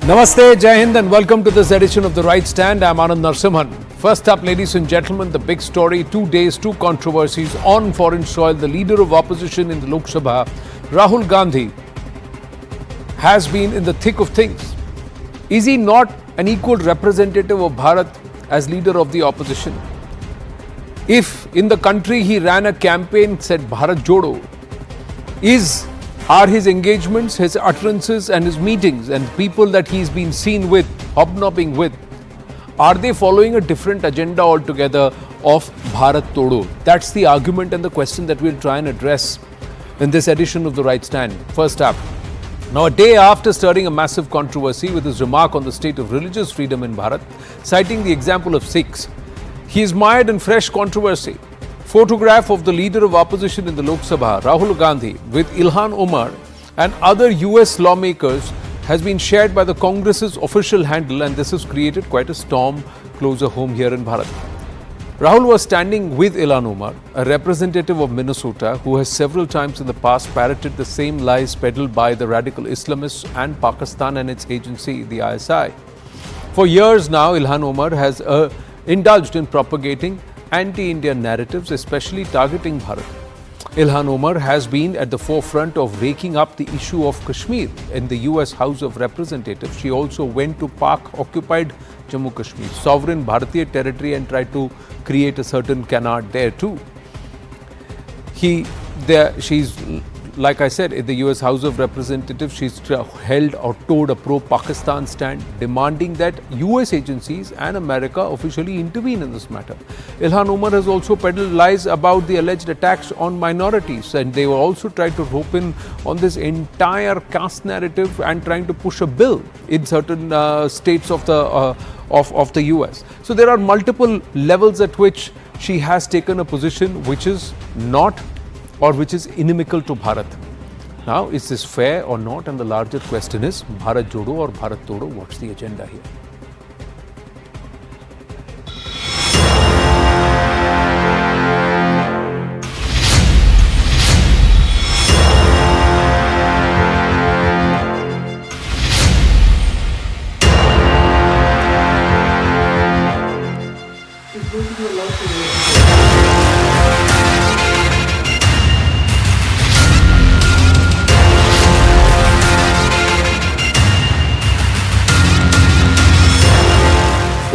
Namaste, Jai Hind and welcome to this edition of The Right Stand. I'm Anand Narsimhan. First up, ladies and gentlemen, the big story, 2 days, 2 controversies on foreign soil. The leader of opposition in the Lok Sabha, Rahul Gandhi, has been in the thick of things. Is he not an equal representative of Bharat as leader of the opposition? If in the country he ran a campaign, said Bharat Jodo, are his engagements, his utterances and his meetings and people that he's been seen with, hobnobbing with, are they following a different agenda altogether of Bharat Todo? That's the argument and the question that we'll try and address in this edition of The Right Stand. First up, now a day after stirring a massive controversy with his remark on the state of religious freedom in Bharat, citing the example of Sikhs, he is mired in fresh controversy. Photograph of the leader of opposition in the Lok Sabha, Rahul Gandhi, with Ilhan Omar and other US lawmakers has been shared by the Congress's official handle, and this has created quite a storm closer home here in Bharat. Rahul was standing with Ilhan Omar, a representative of Minnesota who has several times in the past parroted the same lies peddled by the radical Islamists and Pakistan and its agency, the ISI. For years now, Ilhan Omar has indulged in propagating anti-Indian narratives, especially targeting Bharat. Ilhan Omar has been at the forefront of raking up the issue of Kashmir in the US House of Representatives. She also went to Pak-occupied Jammu Kashmir, sovereign Bharatiya territory, and tried to create a certain canard there too. She's, like I said, in the US House of Representatives, she's held or towed a pro-Pakistan stand, demanding that US agencies and America officially intervene in this matter. Ilhan Omar has also peddled lies about the alleged attacks on minorities, and they were also tried to rope in on this entire caste narrative and trying to push a bill in certain states of the US. So there are multiple levels at which she has taken a position which is not, or which is inimical to Bharat. Now, is this fair or not? And the larger question is, Bharat Jodo or Bharat Todo? What's the agenda here?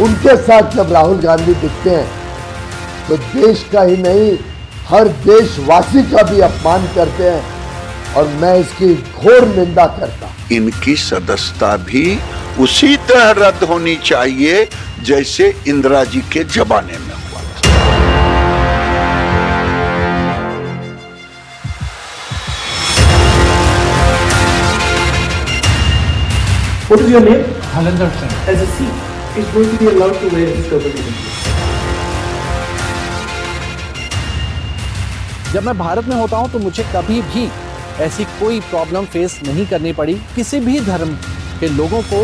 उनके साथ जब राहुल गांधी दिखते हैं तो देश का ही नहीं, हर देशवासी का भी अपमान करते हैं, और मैं इसकी घोर निंदा करता हूं। इनकी सदस्यता भी उसी तरह रद्द होनी चाहिए जैसे इंदिरा जी के जमाने में हुआ था। What is your name? As a Sikh, is going to be allowed to wear his turban. जब मैं भारत में होता हूं तो मुझे कभी भी ऐसी कोई प्रॉब्लम फेस नहीं करनी पड़ी। किसी भी धर्म के लोगों को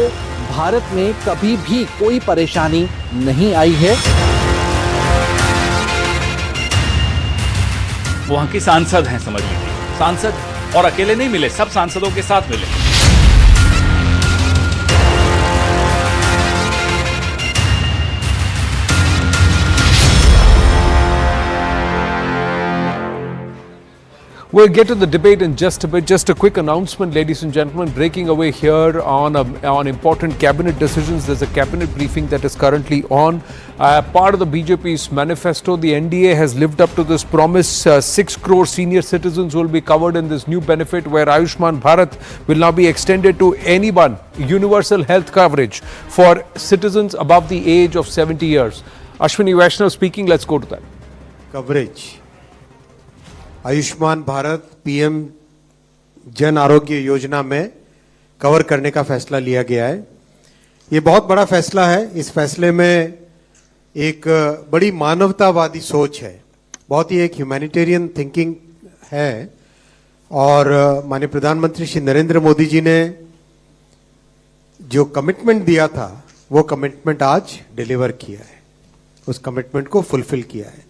भारत में कभी भी कोई परेशानी नहीं आई है। वहां की सांसद हैं, समझ लीजिए, सांसद, और अकेले नहीं मिले, सब सांसदों के साथ मिले। We'll get to the debate in just a bit. Just a quick announcement, ladies and gentlemen, breaking away here on important cabinet decisions. There's a cabinet briefing that is currently on. Part of the BJP's manifesto, the NDA has lived up to this promise. 6 crore senior citizens will be covered in this new benefit where Ayushman Bharat will now be extended to anyone. Universal health coverage for citizens above the age of 70 years. Ashwini Vaishnav speaking. Let's go to that. Coverage. Ayushman Bharat PM Jan Arogya Yojana में cover करने का फैसला लिया गया है। ये बहुत बड़ा फैसला है। इस फैसले में एक बड़ी मानवतावादी सोच है, बहुत ही एक ह्यूमैनिटेरियन थिंकिंग है, और माननीय प्रधानमंत्री श्री नरेंद्र मोदी जी ने जो कमिटमेंट दिया था वो कमिटमेंट आज डिलीवर किया है, उस कमिटमेंट को फुलफिल किया है।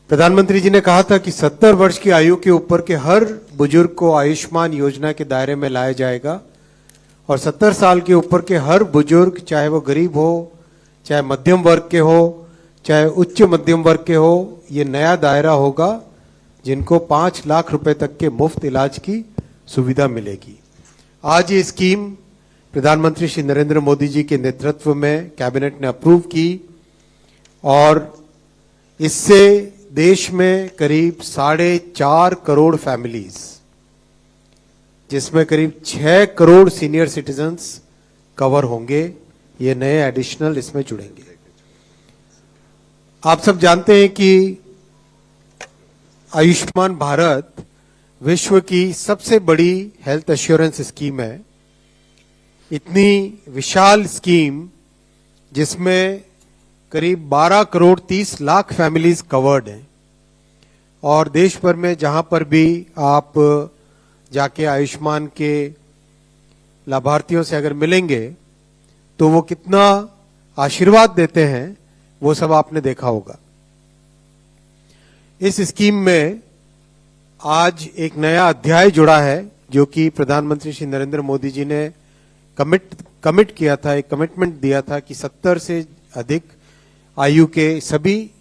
प्रधानमंत्री जी ने कहा था कि 70 वर्ष की आयु के ऊपर के हर बुजुर्ग को आयुष्मान योजना के दायरे में लाया जाएगा और 70 साल के ऊपर के हर बुजुर्ग, चाहे वो गरीब हो, चाहे मध्यम वर्ग के हो, चाहे उच्च मध्यम वर्ग के हो, ये नया दायरा होगा जिनको 5 लाख रुपए तक के मुफ्त इलाज की सुविधा मिलेगी। आज ये स्कीम प्रधानमंत्री श्री नरेंद्र मोदी जी के नेतृत्व में कैबिनेट ने अप्रूव की और इससे देश में करीब 4.5 करोड़ फैमिलीज, जिसमें करीब 6 करोड़ सीनियर सिटीजन्स कवर होंगे, ये नए एडिशनल इसमें जुड़ेंगे। आप सब जानते हैं कि आयुष्मान भारत विश्व की सबसे बड़ी हेल्थ एश्योरेंस स्कीम है। इतनी विशाल स्कीम जिसमें करीब 12 करोड़ 30 लाख फैमिलीज कवर्ड हैं और देश भर में जहां पर भी आप जाके आयुष्मान के लाभार्थियों से अगर मिलेंगे तो वो कितना आशीर्वाद देते हैं वो सब आपने देखा होगा। इस स्कीम में आज एक नया अध्याय जुड़ा है जो कि प्रधानमंत्री श्री नरेंद्र मोदी जी ने कमिट किया था, एक कमिटमेंट दिया था कि 70 से अधिक आयु के सभी।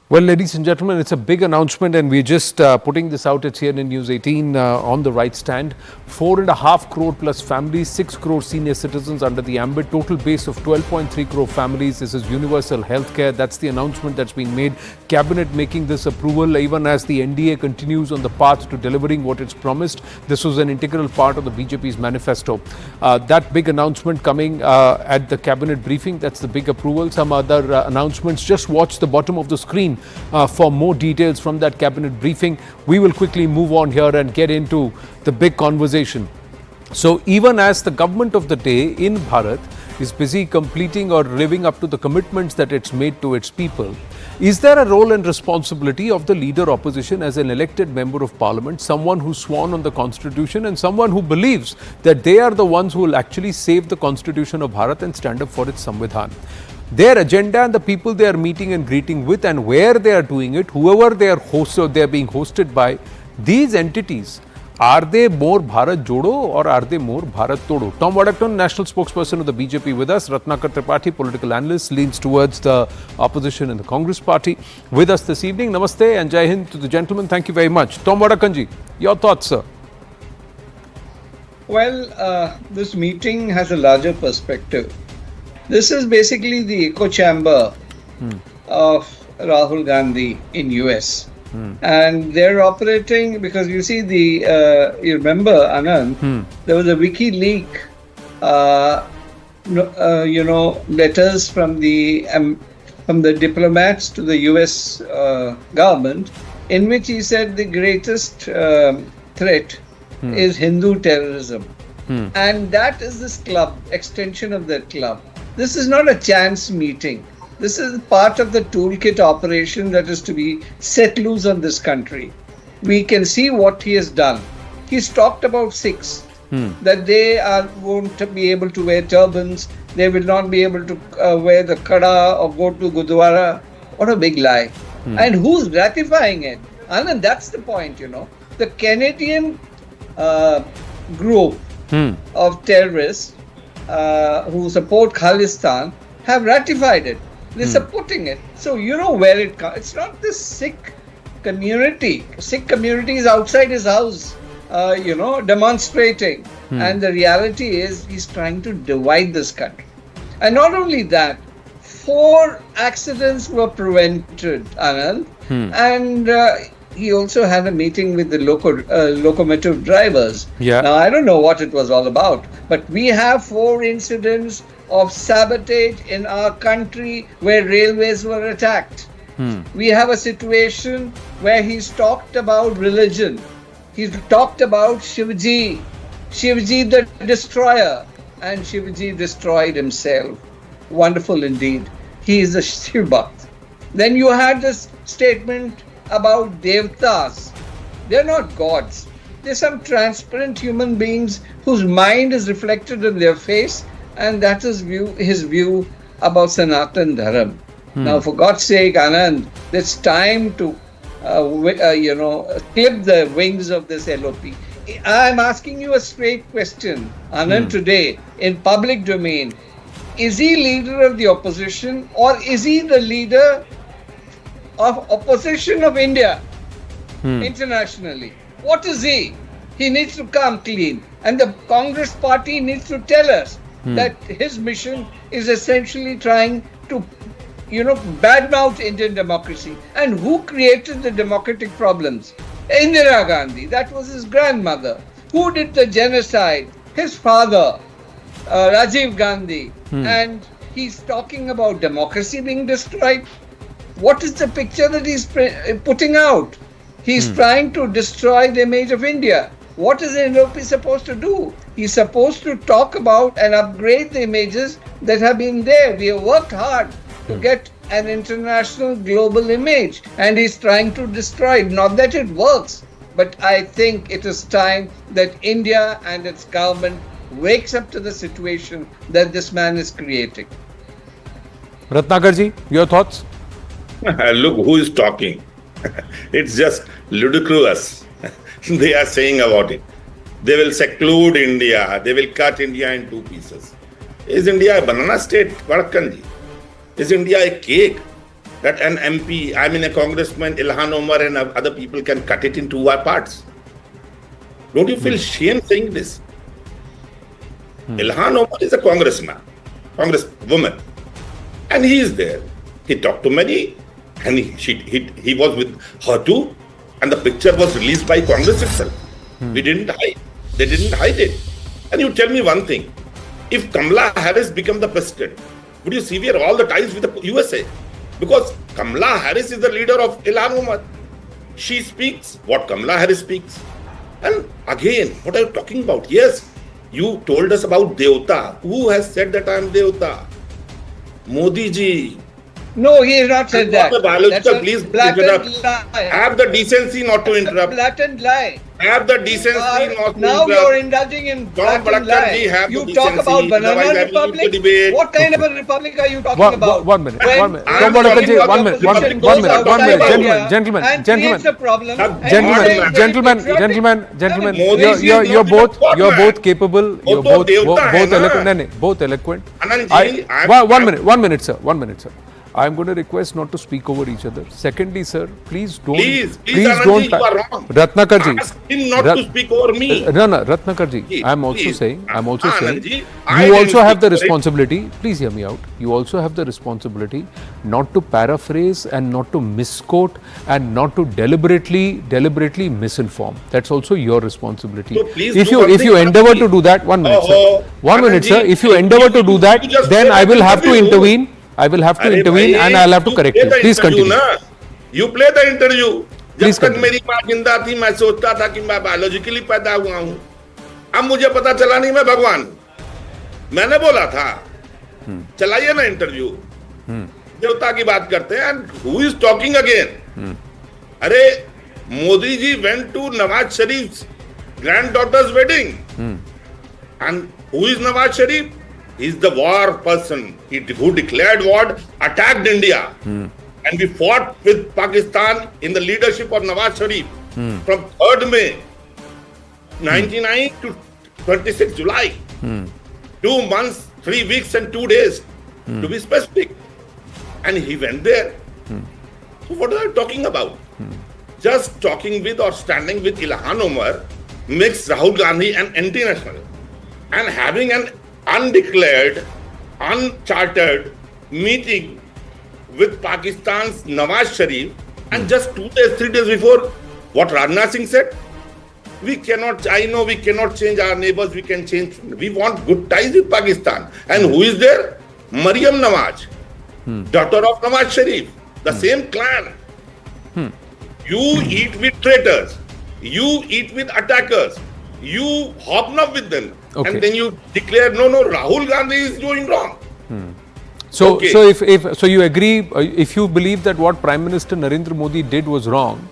Well, ladies and gentlemen, it's a big announcement and we're just putting this out. It's here in News 18 on the right stand. 4.5 crore plus families, 6 crore senior citizens under the ambit. Total base of 12.3 crore families. This is universal healthcare. That's the announcement that's been made. Cabinet making this approval even as the NDA continues on the path to delivering what it's promised. This was an integral part of the BJP's manifesto. That big announcement coming at the cabinet briefing. That's the big approval. Some other announcements. Just watch the bottom of the screen for more details from that cabinet briefing. We will quickly move on here and get into the big conversation. So even as the government of the day in Bharat is busy completing or living up to the commitments that it's made to its people, is there a role and responsibility of the leader opposition as an elected member of parliament, someone who's sworn on the constitution and someone who believes that they are the ones who will actually save the constitution of Bharat and stand up for its Samvidhan? Their agenda and the people they are meeting and greeting with and where they are doing it, whoever they are hosted or they are being hosted by, these entities, are they more Bharat Jodo or are they more Bharat Todo? Tom Waddington, national spokesperson of the BJP with us. Ratnakar Tripathi, political analyst, leans towards the opposition in the Congress party. With us this evening. Namaste and Jai Hind to the gentlemen. Thank you very much. Tom Waddington, your thoughts, sir? Well, this meeting has a larger perspective. This is basically the echo chamber of Rahul Gandhi in US. And they're operating because you see you remember, Anand, there was a WikiLeaks, letters from the diplomats to the US government, in which he said the greatest threat is Hindu terrorism. And that is this club, extension of that club. This is not a chance meeting. This is part of the toolkit operation that is to be set loose on this country. We can see what he has done. He's talked about Sikhs, that they won't be able to wear turbans, they will not be able to wear the kada or go to Gurdwara. What a big lie. And who's ratifying it? Anand, that's the point, The Canadian group of terrorists who support Khalistani have ratified it. They're supporting it. So you know where it comes. It's not this Sikh community. Sikh community is outside his house, demonstrating. And the reality is he's trying to divide this country. And not only that, 4 accidents were prevented, Anand. And he also had a meeting with the locomotive drivers. Yeah. Now, I don't know what it was all about, but we have 4 incidents of sabotage in our country where railways were attacked. We have a situation where he's talked about religion. He's talked about Shivji the destroyer, and Shivji destroyed himself. Wonderful indeed. He is a Shiv Bhakt. Then you had this statement about Devtas. They're not gods. They're some transparent human beings whose mind is reflected in their face, and that is his view about Sanatan Dharam. Now, for God's sake, Anand, it's time to, clip the wings of this LOP. I'm asking you a straight question, Anand, today in public domain. Is he leader of the opposition or is he the leader of opposition of India internationally? What is he? He needs to come clean. And the Congress party needs to tell us that his mission is essentially trying to, badmouth Indian democracy. And who created the democratic problems? Indira Gandhi. That was his grandmother. Who did the genocide? His father, Rajiv Gandhi. And he's talking about democracy being destroyed. What is the picture that he's putting out? He's trying to destroy the image of India. What is the NLP supposed to do? He's supposed to talk about and upgrade the images that have been there. We have worked hard to get an international global image, and he's trying to destroy it. Not that it works, but I think it is time that India and its government wakes up to the situation that this man is creating. Ratnakar ji, your thoughts? Look who is talking. It's just ludicrous. They are saying about it. They will seclude India. They will cut India in two pieces. Is India a banana state, Bharatkanji? Is India a cake that an MP, a congressman, Ilhan Omar and other people can cut it in two parts? Don't you feel shame saying this? Ilhan Omar is a congresswoman, and he is there. He talked to many, and he was with her too, and the picture was released by Congress itself. We didn't hide. They didn't hide it. And you tell me one thing: if Kamala Harris become the president, would you sever all the ties with the USA? Because Kamala Harris is the leader of Ilhan Omar. She speaks what Kamala Harris speaks. And again, what are you talking about? Yes, you told us about Devta. Who has said that I am Devta? Modi ji. No, he has not said that. Please blatant lie. Have the decency not to interrupt. Blatant lie. Have the decency not to interrupt. Now you're indulging in blatant lie. You talk about banana republic. What kind of a republic are you talking about? One minute. One minute. Gentlemen. You're both capable. You're both eloquent. One minute, sir. I'm going to request not to speak over each other. Secondly, sir, please don't. Please don't. You are wrong. Ratnakar ji. Ask him not to speak over me. No, Ratnakar ji. I'm also saying, you also have the responsibility. Please hear me out. You also have the responsibility not to paraphrase and not to misquote and not to deliberately misinform. That's also your responsibility. So please if you endeavor to do that, 1 minute, sir. 1 minute, sir. If you endeavor to do that, then I will have to intervene. And I'll have to correct you. Please continue. You play the interview. Please जब तक मेरी माँ जिंदा थी मैं सोचता था कि मैं बायोलॉजिकली पैदा हुआ हूँ. अब मुझे पता चला नहीं मैं भगवान हूँ. मैंने बोला था चलाइए ना इंटरव्यू. देवता की बात करते हैं. And who is talking again? अरे Modi ji went to Nawaz शरीफ's granddaughter's wedding. And who is Nawaz Sharif? He is the war person who declared war, attacked India. And we fought with Pakistan in the leadership of Nawaz Sharif from 3rd May 99 to 26 July. 2 months, 3 weeks and 2 days to be specific. And he went there. So what are you talking about? Just talking with or standing with Ilhan Omar makes Rahul Gandhi an anti-national. And having an undeclared, unchartered meeting with Pakistan's Nawaz Sharif, and just 2 days, 3 days before, what Rajnath Singh said, I know we cannot change our neighbors, we want good ties with Pakistan. And who is there? Maryam Nawaz, daughter of Nawaz Sharif, the same clan. You eat with traitors, you eat with attackers, you hobnob with them, and then you declare, no, Rahul Gandhi is doing wrong. So you agree, if you believe that what Prime Minister Narendra Modi did was wrong,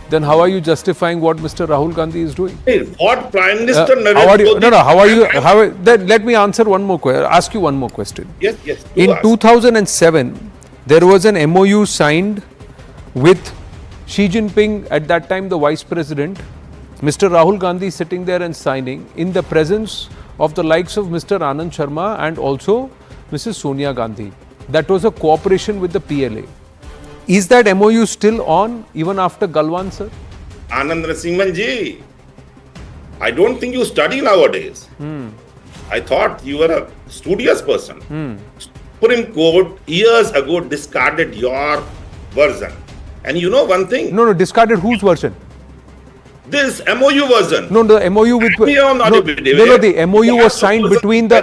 then how are you justifying what Mr. Rahul Gandhi is doing? What Prime Minister Narendra Modi... Then let me answer ask you one more question. Yes. In 2007, there was an MOU signed with Xi Jinping, at that time the Vice President, Mr. Rahul Gandhi sitting there and signing in the presence of the likes of Mr. Anand Sharma and also Mrs. Sonia Gandhi. That was a cooperation with the PLA. Is that MOU still on even after Galwan, sir? Anand Narasimhan ji, I don't think you study nowadays. I thought you were a studious person. Supreme Court years ago discarded your version. And you know one thing? No, discarded whose version? This MOU version. No, the MOU with the MOU was signed between the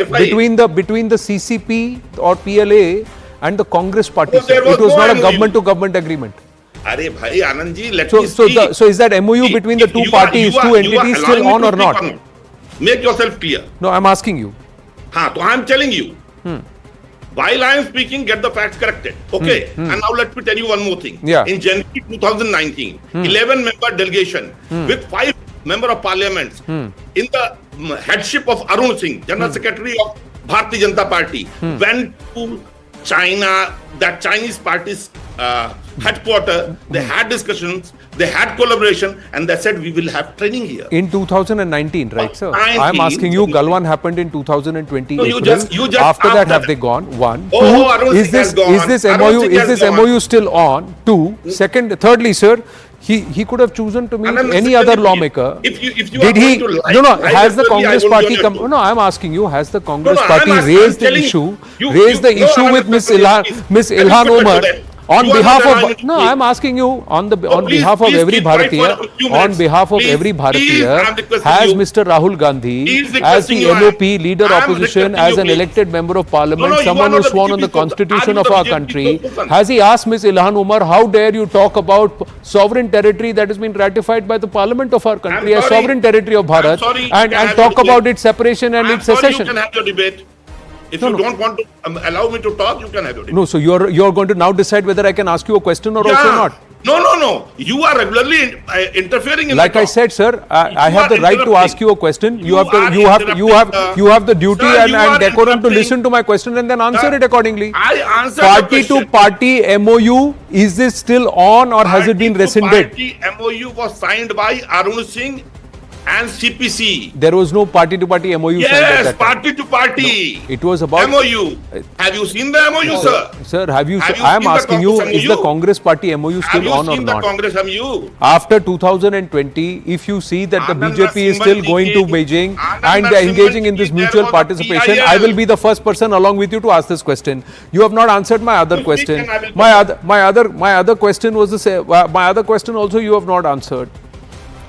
CCP or PLA and the Congress party. There was it was no not a MOU. government to government agreement. Arey bhai, Anand ji, let me So speak. is that MOU between the two parties, two entities still on or not? Make yourself clear. No, I'm asking you. So I'm telling you. While I am speaking, get the facts corrected. Okay. And now let me tell you one more thing. Yeah. In January 2019, 11-member delegation with 5 member of parliaments in the headship of Arun Singh, General Secretary of Bharatiya Janata Party, went to China, that Chinese party's headquarters. They had discussions, they had collaboration, and they said we will have training here. In 2019, right, sir? 19. I'm asking you, Galwan happened in 2020. No, you April. just After that, after have that. they gone? One. Oh, Two, Arun is Singh has gone. this Arun MOU Singh has gone. MOU still on? Two. Second, thirdly, sir, he could have chosen to meet Anand, any listen other to me. lawmaker. If you Did are he? going to lie, No. I Has the will tell you, I Congress won't party join come? your No, I'm asking you. Has the Congress I'm party asking- raised the telling issue? you- Raised the no, issue Anand, with Miss please, Ilhan let me put it Omar to them. on You are behalf not allowing me of? to No, speak. I'm asking you on please, behalf of please every keep quiet for Bharatiya. a few On minutes. behalf of Please, every please, Bharatiya, I'm requesting has you. Mr. Rahul Gandhi Please as requesting the you, LOP leader I'm opposition, requesting as you, an please. elected member of parliament, No, you someone are not who the sworn on the BJP spokesperson. constitution I'm of the our BJP country, spokesperson. has he asked Ms. Ilhan Omar, how dare you talk about sovereign territory that has been ratified by the parliament of our country as sorry. sovereign territory of Bharat, sorry, you and can have talk your about debate. its separation and I'm its sorry, secession? you can have your debate. If No, you no. don't want to allow me to talk, you can have your debate. No, so you're going to now decide whether I can ask you a question or also not. No. You are regularly interfering in Like my I talk. said, sir, I You have the are right to interrupting. ask you a question. You have the duty Sir, you and are decorum to interrupting. listen to my question and then answer Sir, it accordingly. I answered the Party to question. party MOU, is this still on or has it been rescinded? Party MOU was signed by Arun Singh and CPC. There was no party to party MOU signed at Yes, that time. party to party. It was about MOU. Have you seen the MOU, sir? Sir, have you Have you I am seen the asking you, Congress is the MOU? Congress party MOU Have still you on or seen the not? Congress MOU? After 2020, if you see that the Anand BJP is Narasimhan still ji going to ke- Beijing Anand and Narasimhan engaging in ji, this there mutual was a participation, PIL. I will be the first person along with you to ask this question. You have not answered my other You question. speak and I will My other question was the same. My other question also you have not answered.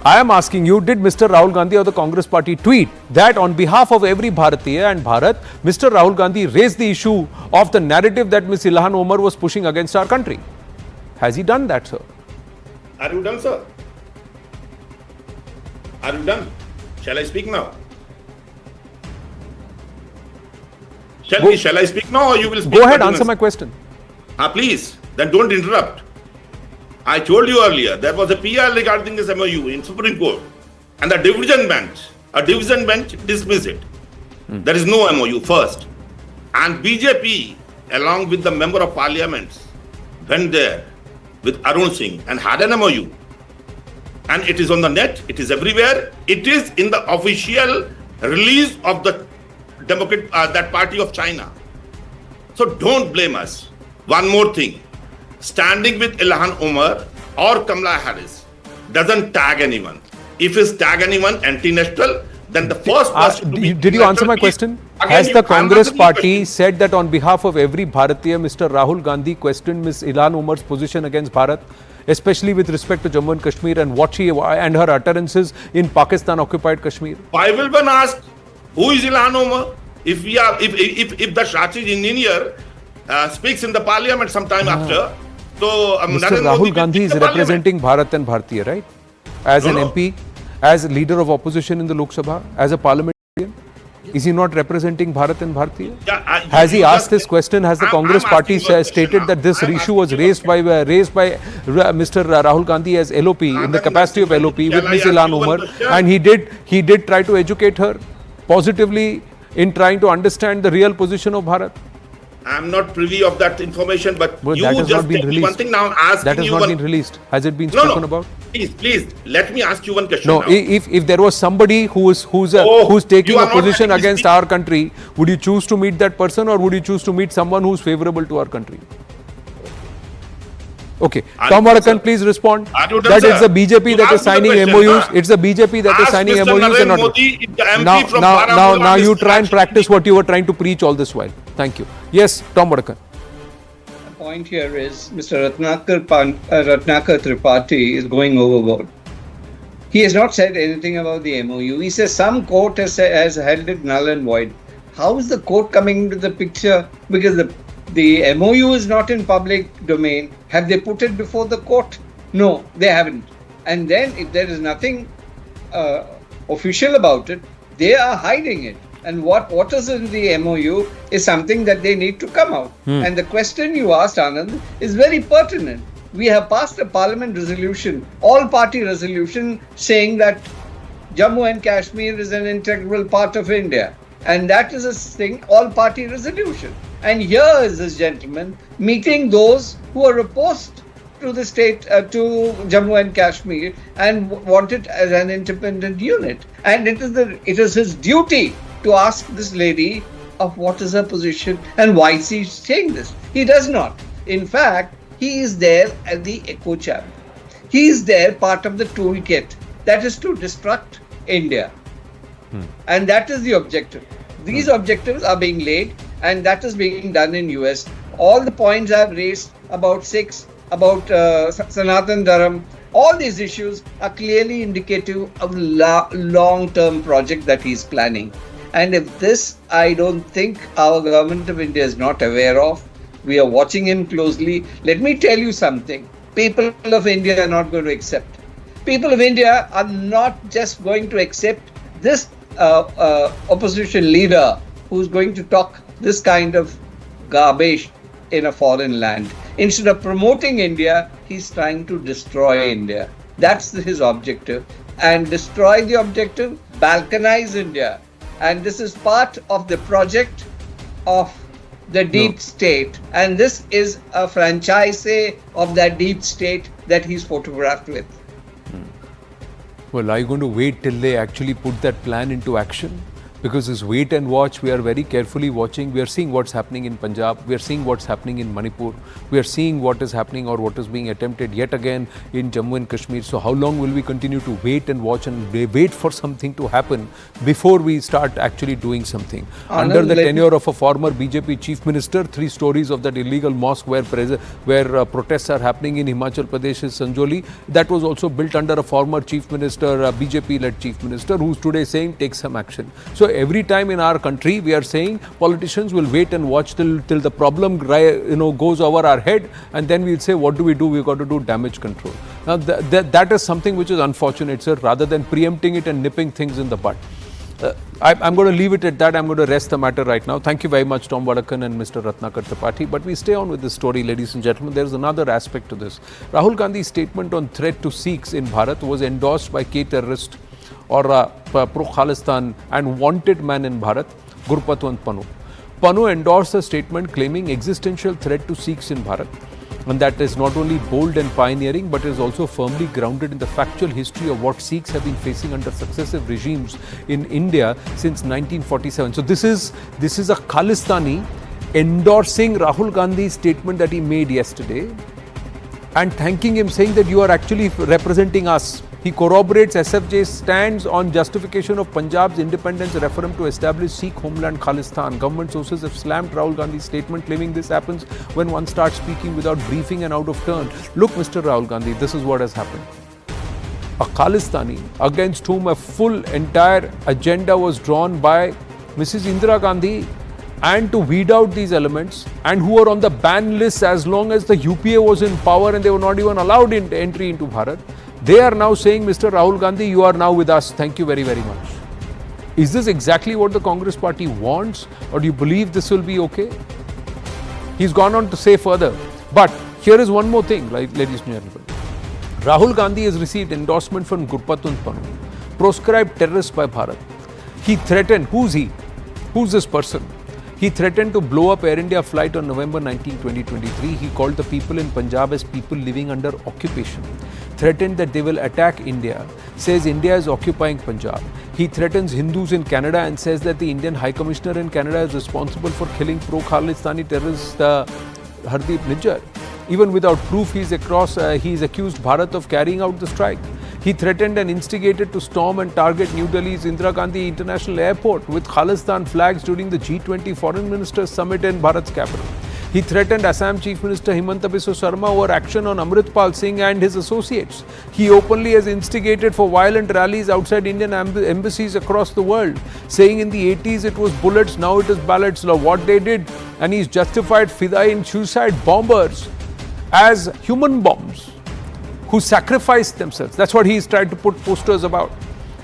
I am asking you, did Mr. Rahul Gandhi or the Congress party tweet that on behalf of every Bharatiya and Bharat, Mr. Rahul Gandhi raised the issue of the narrative that Ms. Ilhan Omar was pushing against our country? Has he done that, sir? Are you done, sir? Are you done? Shall I speak now? Shall I speak now or you will speak? Go ahead, continuously? answer my question. Please, then don't interrupt. I told you earlier, there was a PR regarding this MOU in Supreme Court and a division bench dismissed it. There is no MOU first. And BJP, along with the member of parliament, went there with Arun Singh and had an MOU. And it is on the net, it is everywhere. It is in the official release of the that party of China. So don't blame us. One more thing. Standing with Ilhan Omar or Kamala Harris doesn't tag anyone. If it's tag anyone anti-national, then the first person to be Did you answer my question? Has the Congress party said that on behalf of every Bharatiya, Mr. Rahul Gandhi questioned Ms. Ilhan Omar's position against Bharat, especially with respect to Jammu and Kashmir and what she and her utterances in Pakistan-occupied Kashmir? Why will one ask who is Ilhan Omar? If the Shachi engineer speaks in the parliament sometime after, so Mr. Rahul Gandhi is representing Bharat and Bharatiya, right? As an MP, as leader of opposition in the Lok Sabha, as a parliamentarian, is he not representing Bharat and Bharatiya? Has he asked this question? Has the Congress party stated that this issue was raised by Mr. Rahul Gandhi as LOP in the capacity of LOP with Ms. Ilhan Omar, and he did try to educate her positively in trying to understand the real position of Bharat? I'm not privy of that information, but you that has just not been tell me one released. thing now. I'm asking That has you not one. been released. Has it been No, spoken no. about? Please, let me ask you one question. No, now. if there was somebody who's taking you a are not position letting me against speak. our country, would you choose to meet that person, or would you choose to meet someone who's favorable to our country? Okay, Tom Varakan, please respond. That it's the BJP that is signing MOUs. It's the BJP that is signing MOUs and not. Now you try and practice what you were trying to preach all this while. Thank you. Yes, Tom Varakan. The point here is Mr. Ratnakar Tripathi is going overboard. He has not said anything about the MOU. He says some court has held it null and void. How is the court coming into the picture? Because the MOU is not in public domain. Have they put it before the court? No, they haven't. And then if there is nothing official about it, they are hiding it. And what is in the MOU is something that they need to come out. And the question you asked, Anand, is very pertinent. We have passed a parliament resolution, all-party resolution, saying that Jammu and Kashmir is an integral part of India. And that is a thing, all-party resolution. And here is this gentleman meeting those who are opposed to the state, to Jammu and Kashmir, and want it as an independent unit. And it is his duty to ask this lady of what is her position and why is he saying this. He does not. In fact, he is there as the echo chamber. He is there part of the toolkit that is to destruct India. And that is the objective. These objectives are being laid, and that is being done in US. All the points I have raised about Sikhs, about Sanatan Dharam, all these issues are clearly indicative of the long-term project that he is planning. And if this, I don't think our government of India is not aware of. We are watching him closely. Let me tell you something. People of India are not going to accept. People of India are not just going to accept this opposition leader who's going to talk this kind of garbage in a foreign land. Instead of promoting India, he's trying to destroy India. That's his objective. And destroy the objective, balkanize India. And this is part of the project of the deep state. And this is a franchise of that deep state that he's photographed with. Well, are you going to wait till they actually put that plan into action? Because this wait and watch, we are very carefully watching. We are seeing what's happening in Punjab. We are seeing what's happening in Manipur. We are seeing what is happening or what is being attempted yet again in Jammu and Kashmir. So how long will we continue to wait and watch and wait for something to happen before we start actually doing something? Under the tenure of a former BJP chief minister, 3 stories of that illegal mosque where protests are happening in Himachal Pradesh's Sanjoli, that was also built under a former chief minister, BJP-led chief minister, who's today saying take some action. So every time in our country we are saying politicians will wait and watch till the problem goes over our head, and then we'll say what do? We've got to do damage control. Now that is something which is unfortunate, sir. Rather than preempting it and nipping things in the bud, I'm going to leave it at that. I'm going to rest the matter right now. Thank you very much, Tom Varakan and Mr. Ratnakar Tripathi. But we stay on with this story, ladies and gentlemen. There's another aspect to this. Rahul Gandhi's statement on threat to Sikhs in Bharat was endorsed by K-terrorist or pro-Khalistan and wanted man in Bharat, Gurpatwant Pannu. Pannu endorsed a statement claiming existential threat to Sikhs in Bharat, and that is not only bold and pioneering but is also firmly grounded in the factual history of what Sikhs have been facing under successive regimes in India since 1947. So this is a Khalistani endorsing Rahul Gandhi's statement that he made yesterday and thanking him, saying that you are actually representing us. He corroborates SFJ's stands on justification of Punjab's independence referendum to establish Sikh homeland Khalistan. Government sources have slammed Rahul Gandhi's statement, claiming this happens when one starts speaking without briefing and out of turn. Look, Mr. Rahul Gandhi, this is what has happened. A Khalistani against whom a full entire agenda was drawn by Mrs. Indira Gandhi, and to weed out these elements, and who were on the ban list as long as the UPA was in power and they were not even allowed entry into Bharat. They are now saying, Mr. Rahul Gandhi, you are now with us. Thank you very, very much. Is this exactly what the Congress party wants, or do you believe this will be okay? He's gone on to say further. But here is one more thing, ladies and gentlemen. Rahul Gandhi has received endorsement from Gurpatwant Pannu, proscribed terrorist by Bharat. He threatened, who's he? Who's this person? He threatened to blow up Air India flight on November 19, 2023. He called the people in Punjab as people living under occupation. threatened that they will attack India, says India is occupying Punjab. He threatens Hindus in Canada and says that the Indian High Commissioner in Canada is responsible for killing pro-Khalistani terrorist Hardeep Nijjar. Even without proof, he is accused Bharat of carrying out the strike. He threatened and instigated to storm and target New Delhi's Indira Gandhi International Airport with Khalistan flags during the G20 Foreign Ministers Summit in Bharat's capital. He threatened Assam Chief Minister Himanta Biswa Sarma over action on Amritpal Singh and his associates. He openly has instigated for violent rallies outside Indian embassies across the world, saying in the 80s it was bullets, now it is ballots. What they did, and he's justified Fidai suicide bombers as human bombs who sacrificed themselves. That's what he's tried to put posters about.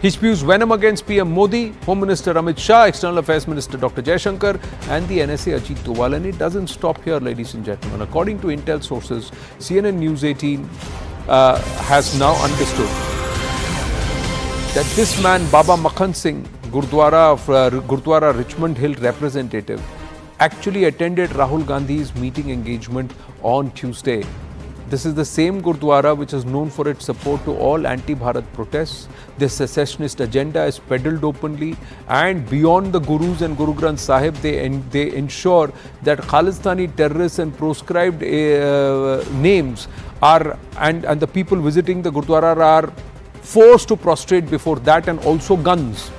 He spews venom against PM Modi, Home Minister Amit Shah, External Affairs Minister Dr. Jaishankar and the NSA Ajit Doval. And it doesn't stop here, ladies and gentlemen. According to intel sources, CNN News 18 has now understood that this man, Baba Makhan Singh, Gurdwara Richmond Hill representative, actually attended Rahul Gandhi's meeting engagement on Tuesday. This is the same Gurdwara which is known for its support to all anti-Bharat protests. The secessionist agenda is peddled openly, and beyond the Gurus and Guru Granth Sahib, they ensure that Khalistani terrorists and proscribed names are, and the people visiting the Gurdwara are forced to prostrate before that, and also guns.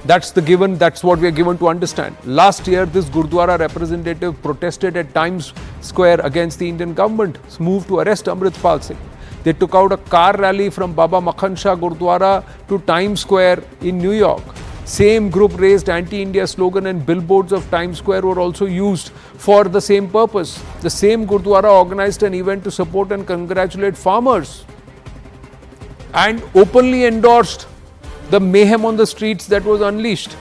That's the given, that's what we are given to understand. Last year, this Gurdwara representative protested at Times Square against the Indian government's move to arrest Amritpal Singh. They took out a car rally from Baba Makhan Shah Gurdwara to Times Square in New York. Same group raised anti-India slogan, and billboards of Times Square were also used for the same purpose. The same Gurdwara organized an event to support and congratulate farmers and openly endorsed the mayhem on the streets that was unleashed.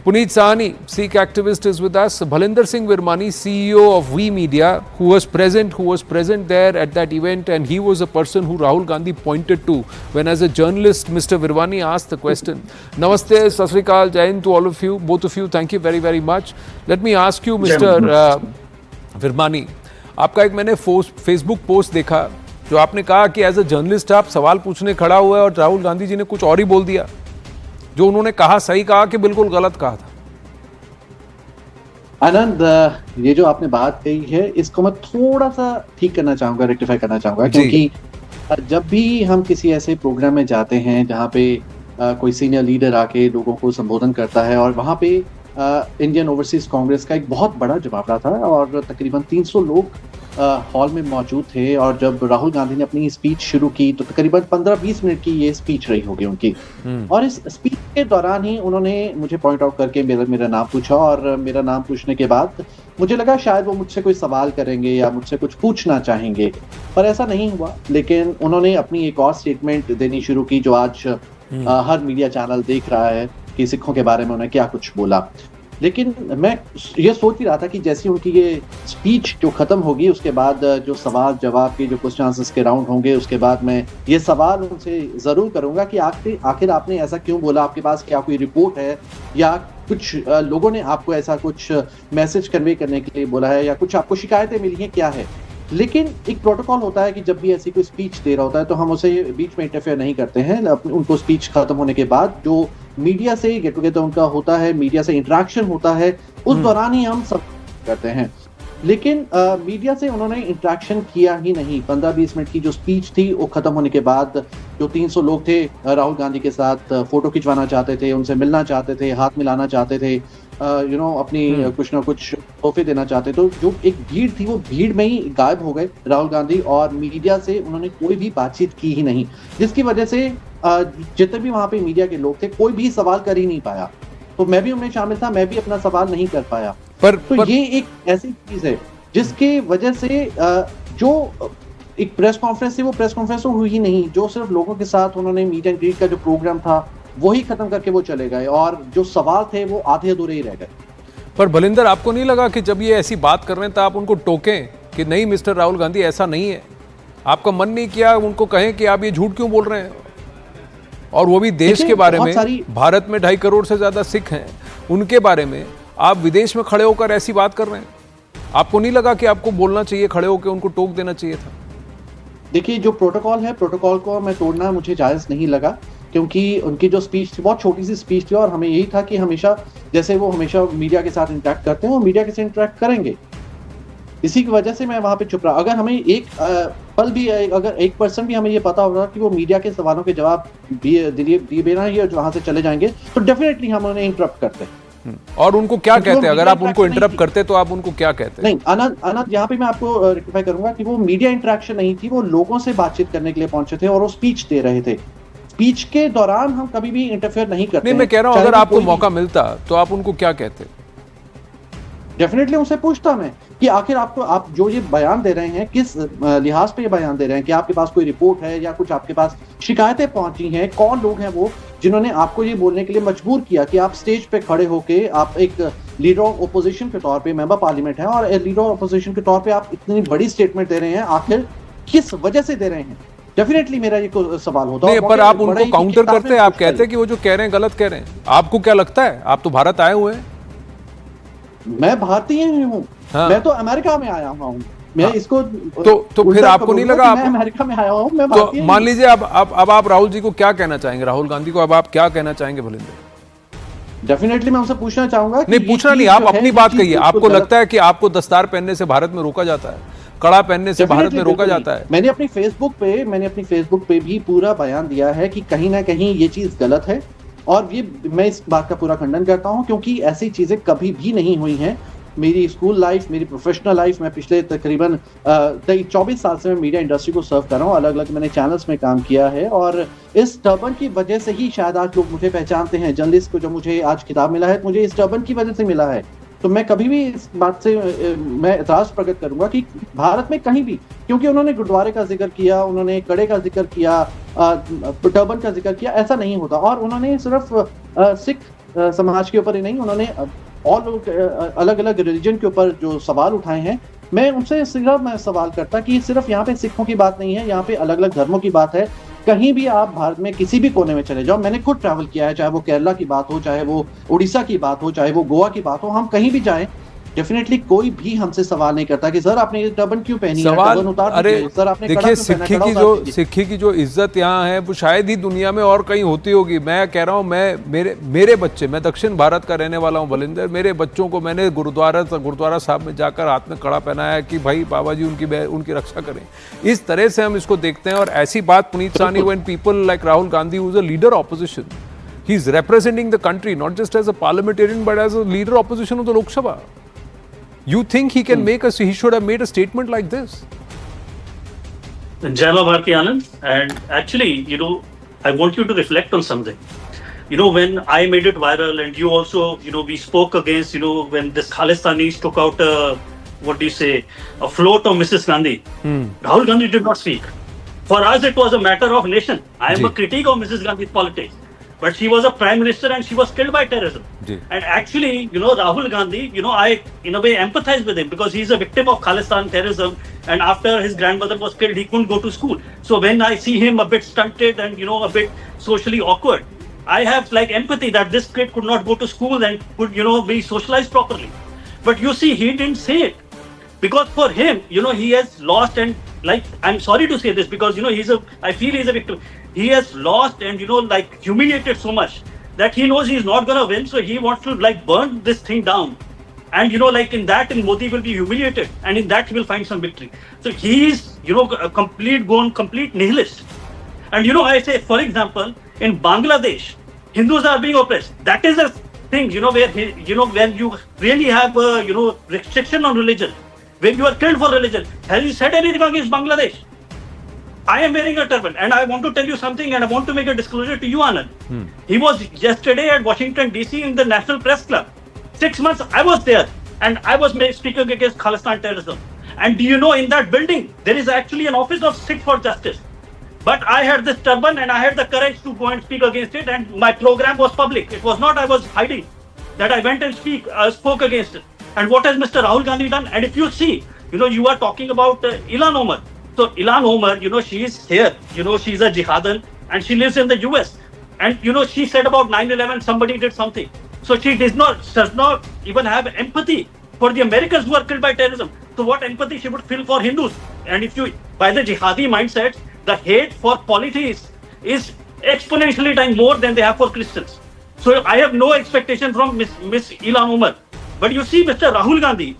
Puneet Sahani, Sikh activist, is with us. Bhalinder Singh Virmani, CEO of We Media, who was present there at that event, and he was a person who Rahul Gandhi pointed to when, as a journalist, Mr. Virmani asked the question. Namaste, Sat Sri Akal, Jai Hind to all of you, both of you. Thank you very, very much. Let me ask you, Mr. Virmani, आपका एक मैंने Facebook post देखा जो आपने कहा कि as a journalist आप सवाल पूछने खड़ा हुआ है और राहुल गांधी जी ने कुछ और ही बोल दिया। जो उन्होंने कहा सही कहा कि बिल्कुल गलत कहा था? आनंद, ये जो आपने बात कही है इसको मैं थोड़ा सा ठीक करना चाहूंगा, रेक्टिफाई करना चाहूंगा, क्योंकि जब भी हम किसी ऐसे प्रोग्राम में जाते हैं जहाँ पे कोई सीनियर लीडर आके लोगों को संबोधन करता है, और वहाँ पे इंडियन ओवरसीज कांग्रेस का एक बहुत बड़ा जमावड़ा था और तकरीबन 300 लोग हॉल में मौजूद थे, और जब राहुल गांधी ने अपनी स्पीच शुरू की तो तकरीबन 15-20 मिनट की ये स्पीच रही होगी उनकी। और इस स्पीच के दौरान ही उन्होंने मुझे पॉइंट आउट करके मेरा नाम पूछा, और मेरा नाम पूछने के बाद मुझे लगा शायद वो मुझसे कोई सवाल करेंगे या मुझसे कुछ पूछना चाहेंगे, पर ऐसा नहीं हुआ। लेकिन उन्होंने अपनी एक और स्टेटमेंट देनी शुरू की जो आज हर मीडिया चैनल देख रहा है कि सिखों के बारे में उन्होंने क्या कुछ बोला। लेकिन मैं ये सोच ही रहा था कि जैसे उनकी ये स्पीच जो खत्म होगी उसके बाद जो सवाल जवाब के जो क्वेश्चन आंसर्स के राउंड होंगे, उसके बाद मैं ये सवाल उनसे जरूर करूंगा कि आखिर आपने ऐसा क्यों बोला, आपके पास क्या कोई रिपोर्ट है या कुछ लोगों ने आपको ऐसा कुछ मैसेज कन्वे करने के लिए बोला है या कुछ आपको शिकायतें मिली हैं, क्या है। लेकिन एक प्रोटोकॉल होता है कि जब भी ऐसी कोई स्पीच दे रहा होता है तो हम उसे बीच में इंटरफेयर नहीं करते हैं। उनको स्पीच खत्म होने के बाद जो मीडिया से गेट टुगेदर उनका होता है, मीडिया से इंटरेक्शन होता है, उस दौरान ही हम सब करते हैं। लेकिन मीडिया से उन्होंने इंटरेक्शन किया ही नहीं। 15-20 मिनट की जो स्पीच थी वो खत्म होने के बाद जो 300 लोग थे राहुल गांधी के साथ फोटो खिंचवाना चाहते थे, उनसे मिलना चाहते थे, हाथ मिलाना चाहते थे, अपनी कुछ ना कुछ तोहफे देना चाहते, तो जो एक भीड़ थी वो भीड़ में ही गायब हो गए राहुल गांधी, और मीडिया से उन्होंने कोई भी बातचीत की ही नहीं, जिसकी वजह से जितने भी वहां पे मीडिया के लोग थे कोई भी सवाल कर ही नहीं पाया। तो मैं भी उनमें शामिल था, मैं भी अपना सवाल नहीं कर पाया। तो ये एक ऐसी चीज है जिसकी वजह से जो एक प्रेस कॉन्फ्रेंस थी वो प्रेस कॉन्फ्रेंस तो हुई ही नहीं, जो सिर्फ लोगों के साथ उन्होंने मीट एंड ग्रीट का जो प्रोग्राम था वही खत्म करके वो चले गए, और जो सवाल थे वो आधे अधूरे ही रह गए। पर भलिंदर, आपको नहीं लगा कि जब ये ऐसी बात कर रहे हैं तो आप उनको टोकें कि नहीं मिस्टर राहुल गांधी ऐसा नहीं है? आपका मन नहीं किया उनको कहें कि आप ये झूठ क्यों बोल रहे हैं? और वो भी देश के बारे में, भारत में 2.5 करोड़ से ज्यादा सिख हैं, उनके बारे में आप विदेश में खड़े होकर ऐसी बात कर रहे हैं। आपको नहीं लगा कि आपको बोलना चाहिए, खड़े होकर उनको टोक देना चाहिए था? देखिए जो प्रोटोकॉल है, प्रोटोकॉल को मैं तोड़ना मुझे जायज़ नहीं लगा, क्योंकि उनकी जो स्पीच थी बहुत छोटी सी स्पीच थी और हमें यही था कि हमेशा जैसे वो हमेशा मीडिया के साथ इंटरेक्ट करते हैं वो मीडिया के साथ इंटरेक्ट करेंगे। इसी की वजह से मैं वहाँ पे चुप रहा। अगर हमें एक पल भी अगर 1% भी हमें ये पता होगा कि वो मीडिया के सवालों के जवाब दिए बिना ही वहाँ से चले जाएंगे तो डेफिनेटली हम उन्हें इंटरप्ट करते। और उनको क्या कहते हैं? अगर आप उनको इंटरप्ट करते तो आप उनको क्या कहते? नहीं अनंत यहाँ पे मैं आपको रेक्टिफाई करूंगा कि वो मीडिया इंटरेक्शन नहीं थी, वो लोगों से बातचीत करने के लिए पहुंचे थे और वो स्पीच दे रहे थे। स्पीच के दौरान हम कभी भी इंटरफेयर नहीं करते। नहीं, मैं कह रहा हूं अगर आपको मौका मिलता तो आप उनको क्या कहते? डेफिनेटली उनसे पूछता मैं कि आखिर आप जो ये बयान दे रहे हैं किस लिहाज पे ये बयान दे रहे हैं, कि आपके पास कोई रिपोर्ट है या कुछ आपके पास शिकायतें पहुंची हैं, कौन लोग हैं वो जिन्होंने आपको ये बोलने के लिए मजबूर किया कि आप स्टेज पे खड़े होके आप एक लीडर ऑफ ओपोजिशन के तौर पे, मेंबर पार्लियामेंट है और लीडर ऑफ ओपोजिशन के तौर पे आप इतनी बड़ी स्टेटमेंट दे रहे हैं, आखिर किस वजह से दे रहे हैं? डेफिनेटली मेरा ये सवाल होता है। पर आप उनको काउंटर करते हैं, आप कहते हैं कि वो जो कह रहे हैं गलत कह रहे हैं। आपको क्या लगता है? आप तो भारत आए हुए हैं। मैं भारतीय ही हूँ। हाँ। मैं तो अमेरिका में आया हुआ हूँ। मैं हाँ। इसको तो फिर आपको नहीं लगा? मैं अमेरिका में आया हूँ, मैं तो मान लीजिए अब आप राहुल जी को क्या कहना चाहेंगे? राहुल गांधी को अब आप क्या कहना चाहेंगे? भलिंदर डेफिनेटली मैं उनसे पूछना चाहूंगा। नहीं, पूछना नहीं, आप अपनी बात कहिए। आपको लगता है कि आपको दस्तार पहनने से भारत में रोका जाता है, कड़ा पहनने से भारत में रोका जाता है? मैंने अपनी फेसबुक पे भी पूरा बयान दिया है कि कहीं ना कहीं ये चीज गलत है और ये मैं इस बात का पूरा खंडन करता हूं, क्योंकि ऐसी चीजें कभी भी नहीं हुई हैं। मेरी स्कूल लाइफ, मेरी प्रोफेशनल लाइफ, मैं पिछले तकरीबन 24 साल से मैं मीडिया इंडस्ट्री को सर्व कर रहा हूँ। अलग अलग मैंने चैनल्स में काम किया है और इस टर्बन की वजह से ही शायद आज लोग मुझे पहचानते हैं। जर्नलिस्ट को जो मुझे आज खिताब मिला है, मुझे इस टर्बन की वजह से मिला है। तो मैं कभी भी इस बात से मैं एतराज प्रकट करूंगा कि भारत में कहीं भी, क्योंकि उन्होंने गुरुद्वारे का जिक्र किया, उन्होंने कड़े का जिक्र किया, टर्बन का जिक्र किया, ऐसा नहीं होता। और उन्होंने सिर्फ सिख समाज के ऊपर ही नहीं, उन्होंने और लोग अलग अलग रिलीजन के ऊपर जो सवाल उठाए हैं, मैं उनसे सिर्फ मैं सवाल करता कि सिर्फ यहाँ पे सिखों की बात नहीं है, यहाँ पे अलग अलग धर्मों की बात है। कहीं भी आप भारत में किसी भी कोने में चले जाओ, मैंने खुद ट्रैवल किया है, चाहे वो केरला की बात हो, चाहे वो उड़ीसा की बात हो, चाहे वो गोवा की बात हो, हम कहीं भी जाएं, डेफिनेटली कोई भी हमसे सवाल नहीं करता कि सर आपने ये टर्बन क्यों पहनी है, टर्बन उतार दीजिए, सर आपने देखिए सिक्खी की जो इज्जत यहाँ है वो शायद ही दुनिया में और कहीं होती होगी। मैं कह रहा हूँ, मेरे बच्चे, मैं दक्षिण भारत का रहने वाला हूँ बलिंदर, मेरे बच्चों को मैंने गुरुद्वारा साहब में जाकर हाथ में कड़ा पहनाया है कि भाई बाबा जी उनकी रक्षा करें। इस तरह से हम इसको देखते हैं। और ऐसी बात Puneet Sahni, when people like Rahul Gandhi who is a leader opposition, he is representing the country not just as a parliamentarian but as a leader opposition of the Lok Sabha. You think he can he should have made a statement like this? Jai Bharatiya Anand, and actually, I want you to reflect on something. When I made it viral, and you also, we spoke against, when this Khalistanis took out a float of Mrs. Gandhi. Rahul Gandhi did not speak. For us, it was a matter of nation. I am a critique of Mrs. Gandhi's politics. But she was a prime minister and she was killed by terrorism. And actually, Rahul Gandhi, I in a way empathize with him because he's a victim of Khalistani terrorism. And after his grandmother was killed, he couldn't go to school. So when I see him a bit stunted and, a bit socially awkward, I have empathy that this kid could not go to school and could, be socialized properly. But you see, he didn't say it. Because for him, he has lost and I'm sorry to say this because, I feel he's a victim. He has lost and, humiliated so much that he knows he's not going to win. So he wants to burn this thing down. And, in that, Modi will be humiliated. And in that, he will find some victory. So he is, a complete nihilist. And, I say, for example, in Bangladesh, Hindus are being oppressed. That is a thing, where, when you really have, restriction on religion, when you are killed for religion. Has he said anything against Bangladesh? I am wearing a turban and I want to tell you something and I want to make a disclosure to you, Anand. He was yesterday at Washington, D.C. in the National Press Club. 6 months I was there and I was speaking against Khalistan terrorism. And do you know, in that building, there is actually an office of Sikh for Justice. But I had this turban and I had the courage to go and speak against it, and my program was public. It was not I was hiding. That I went and spoke against it. And what has Mr. Rahul Gandhi done? And if you see, you are talking about Ilhan Omar. So Ilhan Omar, she is here. She's a jihadan and she lives in the US. And, she said about 9/11, somebody did something. So she does not even have empathy for the Americans who are killed by terrorism. So what empathy she would feel for Hindus? And if you, by the jihadi mindset, the hate for polytheists is exponentially time more than they have for Christians. So I have no expectation from Miss Ilhan Omar. But you see, Mr. Rahul Gandhi,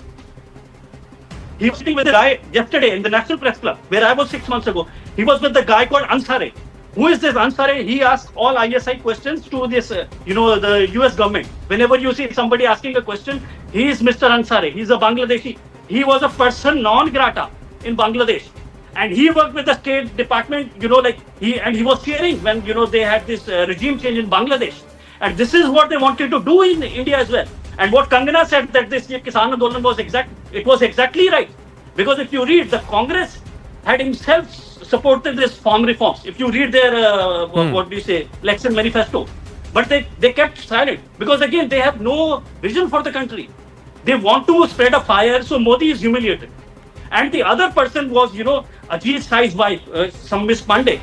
he was sitting with a guy yesterday in the National Press Club, where I was 6 months ago. He was with the guy called Ansare. Who is this Ansare? He asks all ISI questions to this, the US government. Whenever you see somebody asking a question, he is Mr. Ansare. He's a Bangladeshi. He was a person non grata in Bangladesh. And he worked with the State Department, he was cheering when, they had this regime change in Bangladesh. And this is what they wanted to do in India as well. And what Kangana said that this Kisan Andolan was exactly right. Because if you read, the Congress had himself supported this farm reforms. If you read their, election manifesto. But they kept silent. Because again, they have no vision for the country. They want to spread a fire, so Modi is humiliated. And the other person was, Ajit Sai's wife, some Miss Pandey.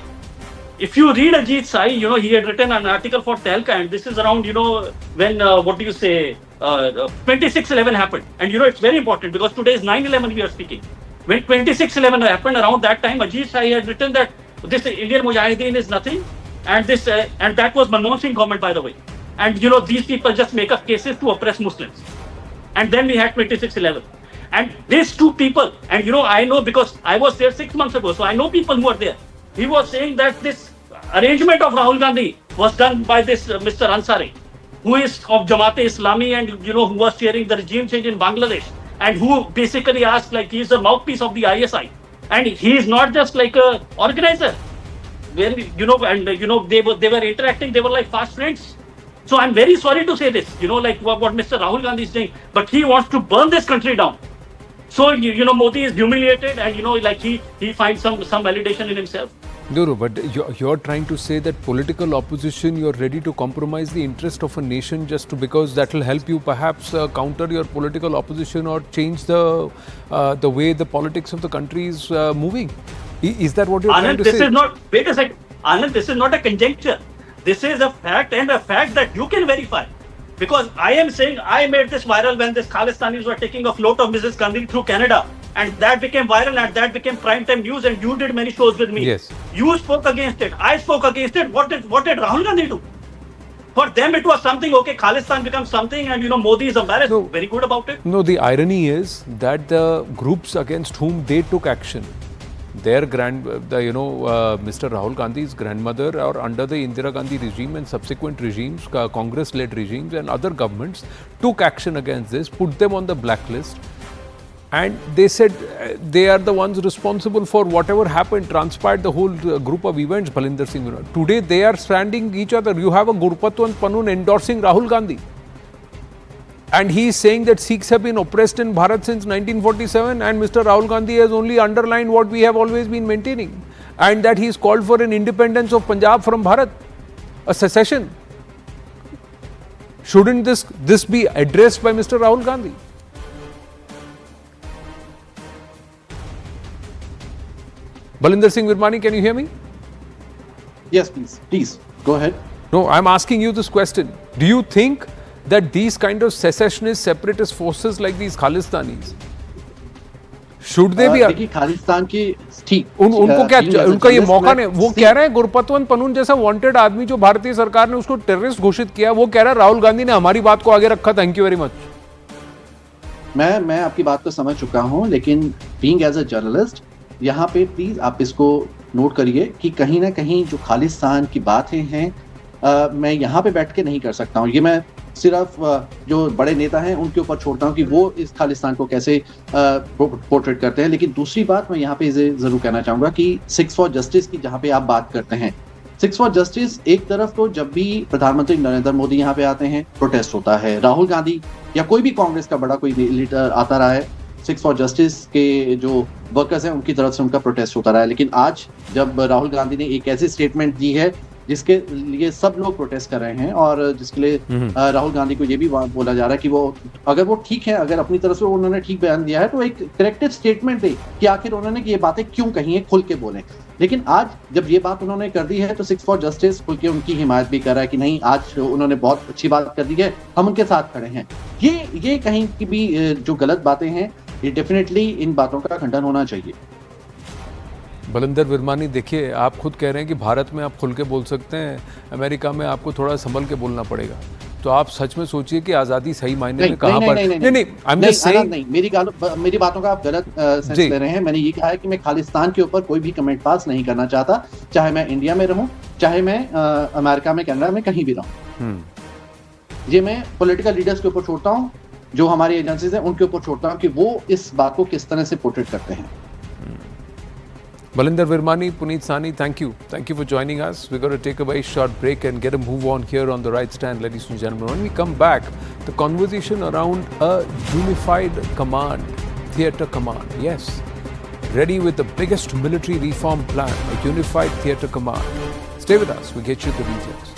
If you read Ajit Sai, he had written an article for Telka, and this is around, when, 26/11 happened. And, it's very important because today is 9/11 we are speaking. When 26/11 happened, around that time, Ajit Sai had written that this Indian Mujahideen is nothing. And that was Manmohan Singh government, by the way. And, these people just make up cases to oppress Muslims. And then we had 26/11. And these two people, and I know because I was there 6 months ago, so I know people who are there. He was saying that this arrangement of Rahul Gandhi was done by this Mr. Ansari, who is of Jamaat-e-Islami and who was chairing the regime change in Bangladesh, and who basically asked he is the mouthpiece of the ISI, and he is not just like a organizer. Where they were interacting, they were like fast friends. So I'm very sorry to say this, what Mr. Rahul Gandhi is saying, but he wants to burn this country down. So, Modi is humiliated and, he finds some validation in himself. No, but you're trying to say that political opposition, you're ready to compromise the interest of a nation because that will help you perhaps counter your political opposition or change the way the politics of the country is moving. Is that what you're trying to say? Wait a second. Anand, this is not a conjecture. This is a fact and a fact that you can verify. Because I am saying I made this viral when this Khalistanis were taking a float of Mrs. Gandhi through Canada. And that became viral and that became primetime news and you did many shows with me. Yes. You spoke against it. I spoke against it. What did Rahul Gandhi do? For them it was something, okay, Khalistan becomes something and Modi is embarrassed. No, very good about it. No, the irony is that the groups against whom they took action, their Mr. Rahul Gandhi's grandmother or under the Indira Gandhi regime and subsequent regimes, Congress-led regimes and other governments took action against this, put them on the blacklist. And they said they are the ones responsible for whatever happened, transpired the whole group of events, Bhalinder Singh. Today they are standing each other. You have a Gurpatwant Panun endorsing Rahul Gandhi. And he is saying that Sikhs have been oppressed in Bharat since 1947 and Mr. Rahul Gandhi has only underlined what we have always been maintaining. And that he has called for an independence of Punjab from Bharat, a secession. Shouldn't this be addressed by Mr. Rahul Gandhi? Bhalinder Singh Virmani, can you hear me? Yes, please. Please, go ahead. No, I'm asking you this question. Do you think that these kind of secessionist, separatist forces like these Khalistanis, should they be... देखिए खालिस्तान की ठीक उनको क्या उनका ये मौका नहीं, वो कह रहे हैं गुरपतवंत पनून जैसा वांटेड आदमी जो भारतीय सरकार ने उसको टेररिस्ट घोषित किया, वो कह रहा है राहुल गांधी ने हमारी बात को आगे रखा. Thank you very much. मैं आपकी बात को समझ चुका हूं, लेकिन बीइंग एज अ जर्नलिस्ट यहाँ पे प्लीज आप इसको नोट करिए कि कहीं ना कहीं जो खालिस्तान की बातें हैं मैं यहाँ पे बैठ के नहीं कर सकता हूँ. ये मैं सिर्फ जो बड़े नेता हैं उनके ऊपर छोड़ता हूँ कि वो इस खालिस्तान को कैसे पोर्ट्रेट करते हैं. लेकिन दूसरी बात मैं यहाँ पे जरूर कहना चाहूंगा कि सिक्स फॉर जस्टिस की जहाँ पे आप बात करते हैं, सिक्स फॉर जस्टिस एक तरफ तो जब भी प्रधानमंत्री नरेंद्र मोदी यहाँ पे आते हैं प्रोटेस्ट होता है, राहुल गांधी या कोई भी कांग्रेस का बड़ा कोई लीडर आता रहा है, सिक्स फॉर जस्टिस के जो वर्कर्स हैं उनकी तरफ से उनका प्रोटेस्ट होता रहा है. लेकिन आज जब राहुल गांधी ने एक ऐसी स्टेटमेंट दी है जिसके लिए सब लोग प्रोटेस्ट कर रहे हैं और जिसके लिए राहुल गांधी को ये भी बोला जा रहा है कि वो अगर वो ठीक है, अगर अपनी तरफ से उन्होंने ठीक बयान दिया है तो एक करेक्टेड स्टेटमेंट दे कि आखिर उन्होंने ये बातें क्यों कही है, खुल के बोले। लेकिन आज जब ये बात उन्होंने कर दी है तो सिक्स फॉर जस्टिस खुल के उनकी हिमायत भी कर रहा है कि नहीं, आज उन्होंने बहुत अच्छी बात कर दी है, हम उनके साथ खड़े हैं। ये कहीं की भी जो गलत बातें हैं, ये डेफिनेटली इन बातों का खंडन होना चाहिए। बलिंदर विरमानी, देखिए आप खुद कह रहे हैं कि भारत में आप खुल के बोल सकते हैं, अमेरिका में आपको थोड़ा संभल के बोलना पड़ेगा। तो आप सच में सोचिए कि आज़ादी सही मायने में कहाँ पर नहीं, आई एम जस्ट सेइंग, नहीं, मेरी बातों का आप गलत सेंस ले रहे हैं। मैंने ये कहा है कि मैं खालिस्तान के ऊपर कोई भी कमेंट पास नहीं करना चाहता, चाहे मैं इंडिया में रहूं, चाहे मैं अमेरिका में, कनाडा में, कहीं भी रहूं। ये मैं पॉलिटिकल लीडर्स के ऊपर छोड़ता हूं, जो हमारी एजेंसीज हैं उनके ऊपर छोड़ता हूं कि वो इस बात को किस तरह से पोर्ट्रेट करते हैं। Balinder Virmani, Puneet Sani, thank you for joining us. We're going to take a very short break and get a move on here on the right stand, ladies and gentlemen. When we come back, the conversation around a unified command, theatre command, yes, ready with the biggest military reform plan, a unified theatre command. Stay with us, we'll get you the details.